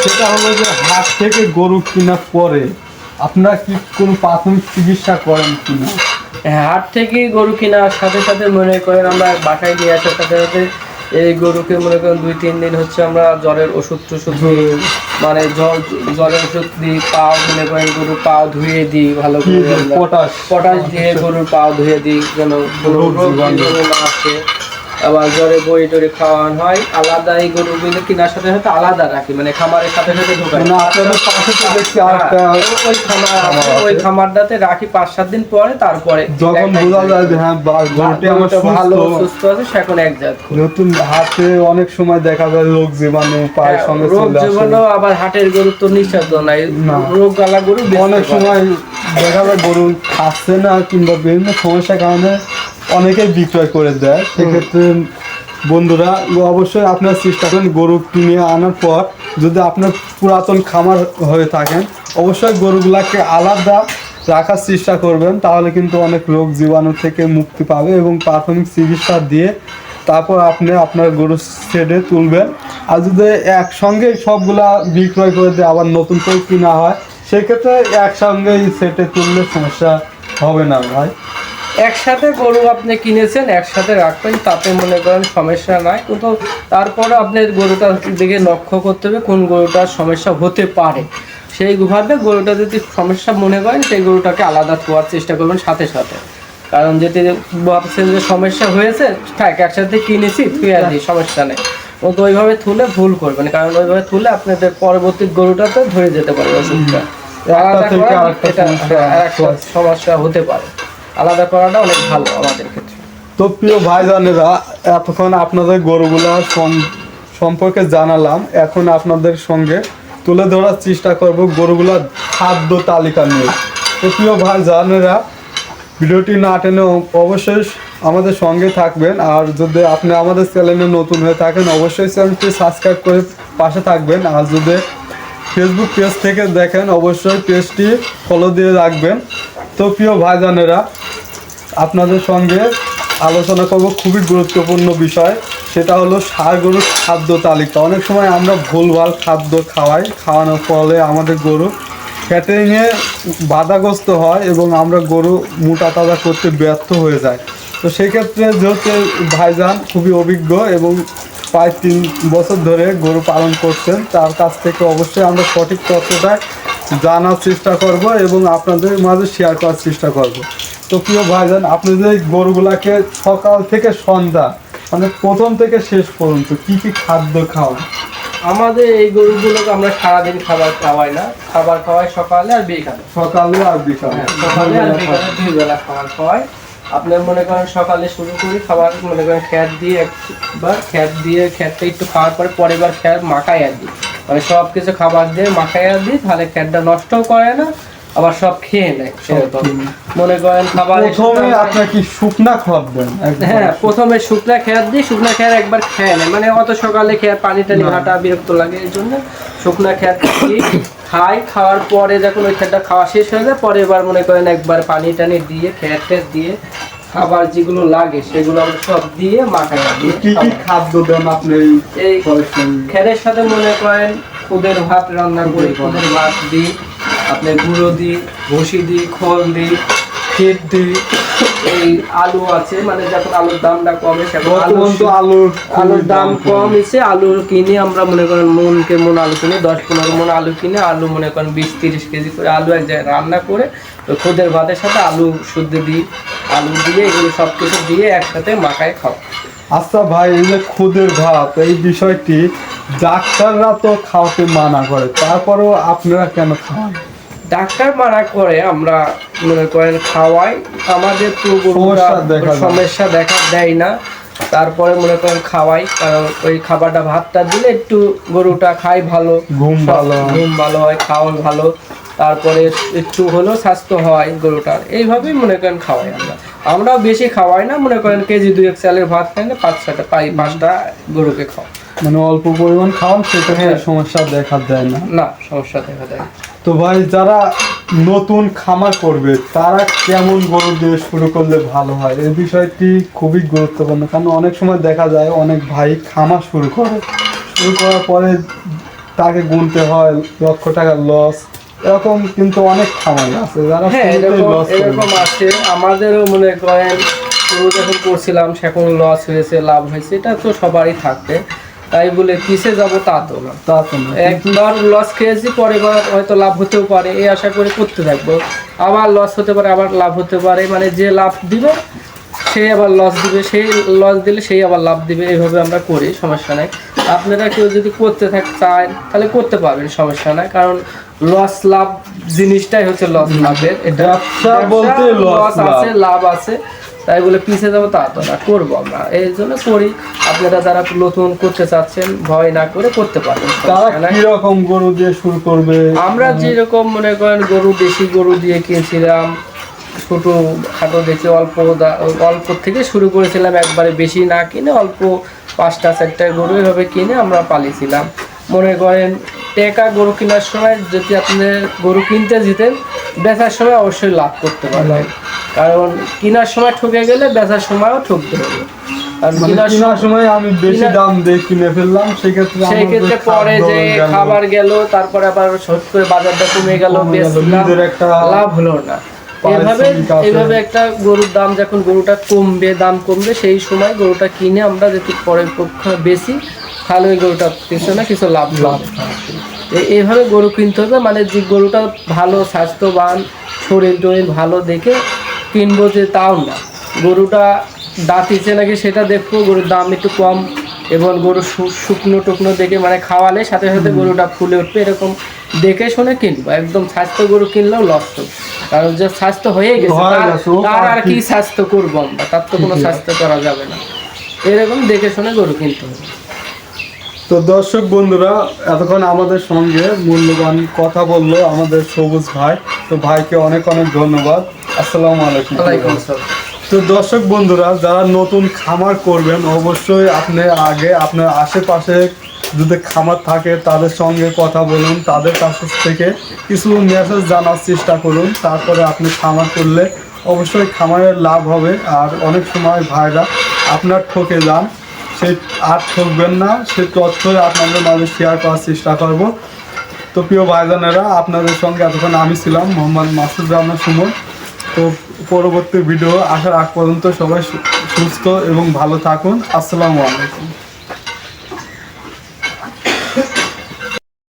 সেটা হলো যে হাট থেকে গরু কেনার পরে আপনারা কি কোনো প্রাথমিক চিকিৎসা করেন কিনা? হ্যাঁ, হাট থেকে গরু কেনার সাথে সাথে মনে করেন আমরা বাসায় নিয়ে আসার সাথে সাথে এই গরুকে মনে করেন 2-3 দিন হচ্ছে আমরা জ্বরের ওষুধ টষুধ দিই, মানে জ্বরের ওষুধ দিই, পাও মনে করেন গরুর পাও ধুয়ে দিই ভালো করে, পটাশ দিয়ে গরুর পাও ধুয়ে দিই যেন কোনো রোগ জীবাণু না আসে। আবার জ্বরে বড়ি টড়ি খাওয়ানো হয় আলাদা, এই গরুগুলো কেনার সাথে সাথে আলাদা রাখি, মানে খামারের সাথে সাথে ঢোকাই। ওই খামারটাতে রাখি 5-7 দিন পরে, তারপরে যখন বোঝা যায় যে হ্যাঁ গরুটি আমার ভালো সুস্থ আছে, সেখন এক জাত। নতুন হাটে অনেক সময় দেখা যায় রোগ জীবাণু পায়ের সঙ্গে রোগ জীবাণু, আবার হাটের গরু তো নিষেধ নাই, রোগ গালা গরু অনেক সময় দেখা যায় গরু খাচ্ছে না কিংবা বিভিন্ন সমস্যার কারণে অনেকেই বিক্রয় করে দেয়। সেক্ষেত্রে বন্ধুরা অবশ্যই আপনার চেষ্টা করেন গরু কিনে আনার পর যদি আপনার পুরাতন খামার হয়ে থাকেন অবশ্যই গরুগুলাকে আলাদা রাখার চেষ্টা করবেন, তাহলে কিন্তু অনেক রোগ জীবাণু থেকে মুক্তি পাবে এবং প্রাথমিক চিকিৎসা দিয়ে তারপর আপনি আপনার গরু ছেড়ে তুলবেন। আর যদি একসঙ্গে সবগুলা বিক্রয় করে দিয়ে আবার নতুন করে কিনা হয় সেক্ষেত্রে একসঙ্গে সেটে তুললে সমস্যা হবে না ভাই। একসাথে গরু আপনি কিনেছেন একসাথে রাখবেন, তাতে মনে করেন সমস্যা নাই, কিন্তু তারপরে আপনার গরুটার দিকে লক্ষ্য করতে হবে কোন গরুটার সমস্যা হতে পারে। সেইভাবে গরুটা যদি সমস্যা মনে করেন সেই গরুটাকে আলাদা করার চেষ্টা করবেন সাথে সাথে। কারণ যদি ভাবছেন যে সমস্যা হয়েছে থাক একসাথে কিনেছি তুই আর দিই সমস্যা নেই, কিন্তু ওইভাবে তুলে ভুল করবেন, কারণ ওইভাবে তুলে আপনাদের পরবর্তী গরুটাতে ধরে যেতে পারে অসুবিধা, আলাদা করা এটা সমস্যা হতে পারে। আলাদা করাটা অনেক ভালো আমাদের ক্ষেত্রে। তো প্রিয় ভাইজানেরা, এতক্ষণ আপনাদের গরুগুলা সম্পর্কে জানালাম, এখন আপনাদের সঙ্গে তুলে ধরার চেষ্টা করব গরুগুলার খাদ্য তালিকা নিয়ে। তো প্রিয় ভাইজানেরা, ভিডিওটি না টেনে অবশ্যই আমাদের সঙ্গে থাকবেন, আর যদি আপনি আমাদের চ্যানেলে নতুন হয়ে থাকেন অবশ্যই চ্যানেলটি সাবস্ক্রাইব করে পাশে থাকবেন, আর যদি ফেসবুক পেজ থেকে দেখেন অবশ্যই পেজটি ফলো দিয়ে রাখবেন। তো প্রিয় ভাইজানেরা, আপনাদের সঙ্গে আলোচনা করব খুবই গুরুত্বপূর্ণ বিষয়, সেটা হলো ষাঁড় গরুর খাদ্য তালিকা। অনেক সময় আমরা ভুলভাল খাদ্য খাওয়ানোর ফলে আমাদের গরু ক্যাটারিংয়ে বাধাগ্রস্ত হয় এবং আমরা গরু মোটা তাজা করতে ব্যর্থ হয়ে যায়। তো সেক্ষেত্রে যেহেতু ভাইজান খুবই অভিজ্ঞ এবং প্রায় 3 বছর ধরে গরু পালন করছেন, তার কাছ থেকে অবশ্যই আমরা সঠিক তথ্যটা জানার চেষ্টা করব এবং আপনাদের মাঝে শেয়ার করার চেষ্টা করব। তো প্রিয় ভাইজান, আপনি যে গরুগুলাকে সকাল থেকে সন্ধ্যা মানে প্রথম থেকে শেষ পর্যন্ত কি কি খাদ্য খাওয়ান? আমাদের এই গরুগুলোকে আমরা সারাদিন খাবার খাওয়াই না, খাবার খাওয়াই সকালে আর বিকালে। সকালে আর বিকালে, সকালে আর বিকালে 2 বেলা খাবার খাওয়াই। আপনার মনে করেন সকালে শুরু করি খাবার মনে করেন খ্যাট দিয়ে একবার, খ্যাটটা একটু খাওয়ার পরে পরের খ্যাট মাখাই আর দিই, মানে সব কিছু খাবার দিয়ে মাখাই আর দিই, তাহলে খ্যাটটা নষ্টও করে না আবার সব খেয়ে নেয়। সেরকম মনে করেন খাবার প্রথমে আপনার কি শুকনা খাবার দেন? হ্যাঁ, প্রথমে শুকনা খেয়ার দিই, শুকনা খেয়ার একবার খেয়ে নেয়, মানে অত সকালে খেয়ার পানি টানি ঘাটা বিরক্ত লাগে, এই জন্য শুকনা খেয়ার খাই। খাওয়ার পরে যখন ওই খেয়ারটা খাওয়া শেষ হয়ে যায় পরে এবার মনে করেন একবার পানি টানি দিয়ে খেয়ার টেয়ার দিয়ে খাবার যেগুলো লাগে সেগুলো আমরা সব দিয়ে মাখাই দিই। কি কি খাদ্য দেন আপনি এই খেরের সাথে মনে করেন খুদের ভাত রান্না করি, খুদের ভাত দিই, আপনার গুঁড়ো দিই, ভুসি দিই, খোল দিই, ক্ষীর দিই। এই আলু আছে, মানে যখন আলুর দামটা কমে সেখন আলুর দাম কম এসে আলু কিনে আমরা মনে করেন মন আলু কিনে 10-15 মন আলু কিনে আলু মনে করেন 20-30 কেজি করে আলু এক জায়গায় রান্না করে খুদের ভাতের সাথে আলু শুদ্ধ দিই, আলু দিয়ে এগুলো সব কিছু দিয়ে একসাথে মাখায় খাও। আচ্ছা ভাই, এই যে খুদের ভাত এই বিষয়টি ডাক্তাররা তো খাওয়াতে মানা করে, তারপরেও আপনারা কেন খাওয়ান? ডাক্তার মানা করে আমরা মনে করেন খাওয়াই, আমাদের তো সমস্যা দেখা দেয় না, তারপরে মনে করেন খাওয়াই, কারণ ওই খাবারটা ভাতটা দিলে একটু গরুটা খায় ভালো, ঘুম ভালো হয়, খাওয়া ভালো, তারপরে একটু হলেও স্বাস্থ্য হয় গরুটার, এইভাবেই মনে করেন খাওয়াই। আমরাও বেশি খাওয়াই না, মনে করেন কেজি 2 চালের ভাত খাইলে 5-6টা গরুকে খাওয়া, মানে অল্প পরিমাণ খাওয়ান, সেটা সমস্যা দেখা দেয় না, সমস্যা দেখা দেয়। তো ভাই, যারা নতুন খামার করবে তারা কেমন গরু দিয়ে শুরু করলে ভালো হয়, এই বিষয়টি খুবই গুরুত্বপূর্ণ, কারণ অনেক সময় দেখা যায় অনেক ভাই খামার শুরু করার পরে তাকে গুনতে হয় লক্ষ টাকার লস, এরকম কিন্তু অনেক খামার আছে যারা হ্যাঁ শুরুতেই এরকম loss করে। এরকম আছে। আমাদেরও মনে করেন শুরু যখন করছিলাম সেখন লস হয়েছে লাভ হয়েছে, এটা তো সবারই থাকবে, তাই বলে পিছে যাব তা তো না। তা তো না। একবার লস খেয়েছি, পরের বার হয়তো লাভ হতেও পারে, এই আশা করে করতে থাকবো। আবার লস হতে পারে, আবার লাভ হতে পারে, মানে যে লাভ দিবে সে আবার লস দিবে, সেই লস দিলে সেই আবার লাভ দিবে, এইভাবে আমরা করি, সমস্যা নাই। আপনারা কেউ যদি করতে চান তাহলে করতে পারবেন, সমস্যা নাই। কারণ লস লাভ জিনিসটাই হচ্ছে লস লাভের, এটা ব্যবসা বলতে লস আছে লাভ আছে, তাই বলে পিছিয়ে যাবো তা তো না, করবো আমরা, এই জন্য করি। আপনারা যারা নতুন করতে চাচ্ছেন ভয় না করে করতে পারবেন, তারা সমস্যা নাই। কি রকম গরু দিয়ে শুরু করবে? আমরা যেরকম মনে করেন গরু, দেশি গরু দিয়ে কিনছিলাম, ছোট খাটো দেখে অল্প থেকে শুরু করেছিলাম, একবারে বেশি না কিনে অল্প 5টা 4টা গরু এভাবে কিনে আমরা পালিয়েছিলাম। মনে করেন টাকা গরু কেনার সময় যদি আপনি গরু কিনতে যেতেন, বেচার সময় অবশ্যই লাভ করতে পারবেন, কারণ কেনার সময় ঠকে গেলে বেচার সময়ও ঠকতে হবে। আর মানে কেনার সময় আমি বেশি দাম দিয়ে কিনে ফেললাম, সেক্ষেত্রে সেই ক্ষেত্রে পরে যে খাবার গেল, তারপরে আবার সহজ করে বাজারটা কমে গেল, নিজের একটা লাভ হলো না। এইভাবে একটা গরুর দাম যখন গরুটা কমবে, দাম কমবে, সেই সময় গরুটা কিনে আমরা যদি পরের পক্ষে বেশি, তাহলে ওই গরুটা কিছু না কিছু লাভ এইভাবে গরু কিনতে হবে। মানে যে গরুটা ভালো স্বাস্থ্যবান, শরীর টরীর ভালো দেখে কিনবো যে তাও না, গরুটা দাঁতিছে নাকি সেটা দেখবো, গরুর দাম একটু কম এবং গরু শুকনো টুকনো দেখে, মানে খাওয়ালে সাথে সাথে গরুটা ফুলে উঠবে, এরকম দেখে শুনে কিনবো। একদম স্বাস্থ্য গরু কিনলেও লস হবে, কারণ যে স্বাস্থ্য হয়ে গেছে তার আর কি স্বাস্থ্য করবো আমরা, তার তো কোনো স্বাস্থ্য করা যাবে না, এরকম দেখে শুনে গরু কিনতে হবে। তো দর্শক বন্ধুরা, এতক্ষণ আমাদের সঙ্গে মূল্যবান কথা বললো আমাদের সবুজ ভাই, তো ভাইকে অনেক অনেক ধন্যবাদ। আসসালামু আলাইকুম। ওয়ালাইকুম আসসালাম। তো দর্শক বন্ধুরা, যারা নতুন খামার করবেন অবশ্যই আপনি আগে আপনার আশেপাশে যদি খামার থাকে তাদের সঙ্গে কথা বলুন, তাদের কাছ থেকে কিছু মেসেজ জানার চেষ্টা করুন, তারপরে আপনি খামার করলে অবশ্যই খামারের লাভ হবে। আর অনেক সময় ভাইরা আপনার ঠকে যান, সেই আর ঠকবেন না, সেই তথ্য আপনাদের মাঝে শেয়ার করার চেষ্টা করব। তো প্রিয় ভাইজানেরা, আপনাদের সঙ্গে এতক্ষণ আমি ছিলাম মোহাম্মদ মাসুদ রহমান সুমন। তো পরবর্তী ভিডিও আসার আগ পর্যন্ত সবাই সুস্থ এবং ভালো থাকুন। আসসালামু আলাইকুম।